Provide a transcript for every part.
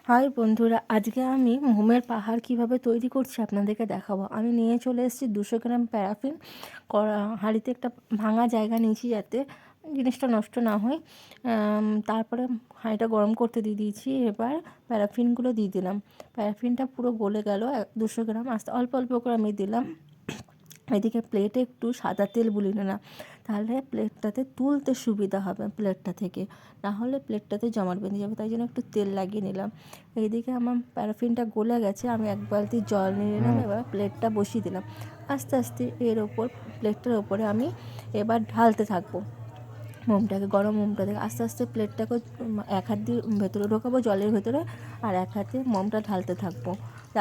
High বন্ধুরা, আজকে আমি মোমের পাহাড় কিভাবে তৈরি করছি আপনাদেরকে দেখাবো। আমি নিয়ে চলে এসেছি 200 গ্রাম প্যারাফিন। হাঁড়িতে একটা ভাঙা জায়গা নিয়েছি যাতে জিনিসটা নষ্ট না হয়। তারপরে হাঁড়িটা গরম করতে দিয়ে দিয়েছি। এবার প্যারাফিনগুলো দিয়ে দিলাম। প্যারাফিনটা পুরো গলে গেল। 200 গ্রাম আস্তে অল্প অল্প করে আমি দিলাম। এদিকে প্লেটে একটু সাদা তেল বুলিয়ে নিলাম, তাহলে প্লেটটাতে তুলতে সুবিধা হবে। প্লেটটা থেকে না হলে প্লেটটাতে জমাট বেঁধে যাবে, তাই জন্য একটু তেল লাগিয়ে নিলাম। এইদিকে আমার প্যারাফিনটা গলে গেছে, আমি এক বালতি জল নিয়ে নিলাম। এবার প্লেটটা বসিয়ে দিলাম। আস্তে আস্তে এর ওপর, প্লেটটার ওপরে আমি এবার ঢালতে থাকবো মোমটাকে। গরম মোমটা থেকে আস্তে আস্তে প্লেটটাকে এক হাত দিয়ে ভেতরে ঢোকাবো জলের ভেতরে, আর এক হাতে মোমটা ঢালতে থাকবো।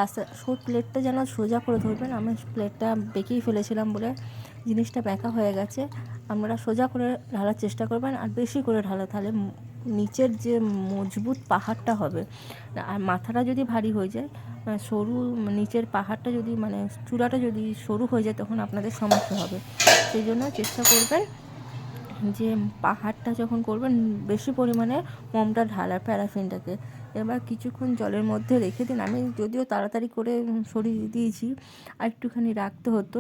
আস্তে প্লেটটা যেন সোজা করে ধরবেন। আমি প্লেটটা বেঁকেই ফেলেছিলাম বলে জিনিসটা বেঁকা হয়ে গেছে। আপনারা সোজা করে ঢালার চেষ্টা করবেন, আর বেশি করে ঢালা, তাহলে নিচের যে মজবুত পাহাড়টা হবে। আর মাথাটা যদি ভারী হয়ে যায়, সরু নিচের পাহাড়টা যদি চূড়াটা যদি সরু হয়ে যায়, তখন আপনাদের সমস্যা হবে। সেই জন্য চেষ্টা করবেন যে পাহাড়টা যখন করবেন বেশি পরিমাণে মোমটা ঢালার প্যারাফিনটাকে। এবার কিছুক্ষণ জলের মধ্যে রেখে দিন। আমি যদিও তাড়াতাড়ি করে সরিয়ে দিয়েছি, আর একটুখানি রাখতে হতো।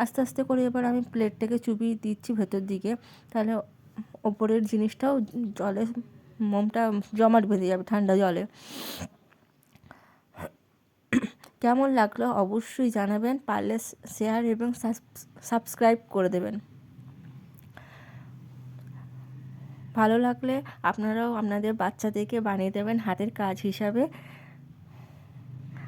আস্তে আস্তে করে এবার আমি প্লেটটাকে চুবিয়ে দিচ্ছি ভেতর দিকে, তাহলে ওপরের জিনিসটাও জলে মোমটা জমাট বেঁধে যাবে ঠান্ডা জলে। কেমন লাগলো অবশ্যই জানাবেন, পারলে শেয়ার এবং সাবস্ক্রাইব করে দেবেন। ভালো লাগলে আপনারাও আপনাদের বাচ্চাদেরকে বানিয়ে দেবেন হাতের কাজ হিসাবে।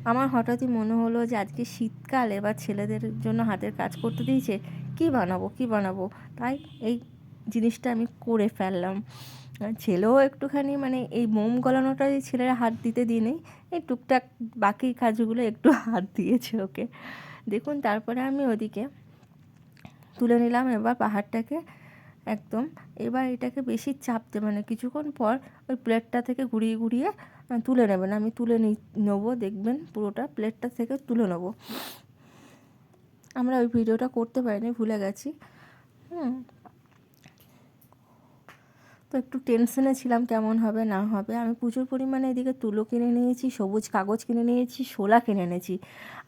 আমার হঠাৎই মনে হলো যে আজকে শীতকাল, এবার ছেলেদের জন্য হাতের কাজ করতে দিয়েছে, কী বানাবো, তাই এই জিনিসটা আমি করে ফেললাম। ছেলেও একটুখানি এই মোম গলানোটাই ছেলেরা হাত দিতে দিই, এই টুকটাক বাকি কাজগুলো একটু হাত দিয়েছে ওকে। দেখুন, তারপরে আমি ওদিকে তুলে নিলাম এবার পাহাড়টাকে একদম। এবার এটাকে বেশি চাপ দেবে না, কিছুক্ষণ পর ওই প্লেটটা থেকে ঘুরিয়ে ঘুরিয়ে তুলে নেবেন। আমি তুলে নেবো, দেখবেন পুরোটা প্লেটটা থেকে তুলে নেবো। আমরা ওই ভিডিওটা করতে পারিনি, ভুলে গেছি। তো একটু টেনশনে ছিলাম কেমন হবে না হবে। আমি প্রচুর পরিমাণে এদিকে তুলো কিনে নিয়েছি, সবুজ কাগজ কিনে নিয়েছি, শোলা কিনে এনেছি,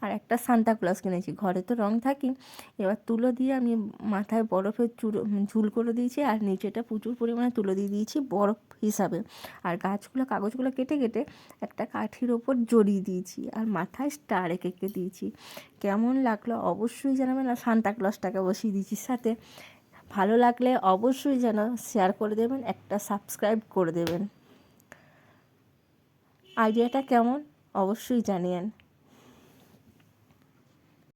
আর একটা সান্তাক্লজ কিনেছি। ঘরে তো রং থাকি। এবার তুলো দিয়ে আমি মাথায় বরফের ঝুল করে দিয়েছি, আর নিচেটা প্রচুর পরিমাণে তুলো দিয়ে দিয়েছি বরফ হিসাবে। আর কাগজগুলো কেটে কেটে একটা কাঠির ওপর জড়িয়ে দিয়েছি, আর মাথায় স্টার এঁকে দিয়েছি। কেমন লাগলো অবশ্যই জানাবেন। আর সান্তাক্লজটাকে বসিয়ে দিয়েছি সাথে। ভালো লাগলে অবশ্যই যেন শেয়ার করে দেবেন, একটা সাবস্ক্রাইব করে দেবেন। আইডিয়াটা কেমন অবশ্যই জানিয়েন।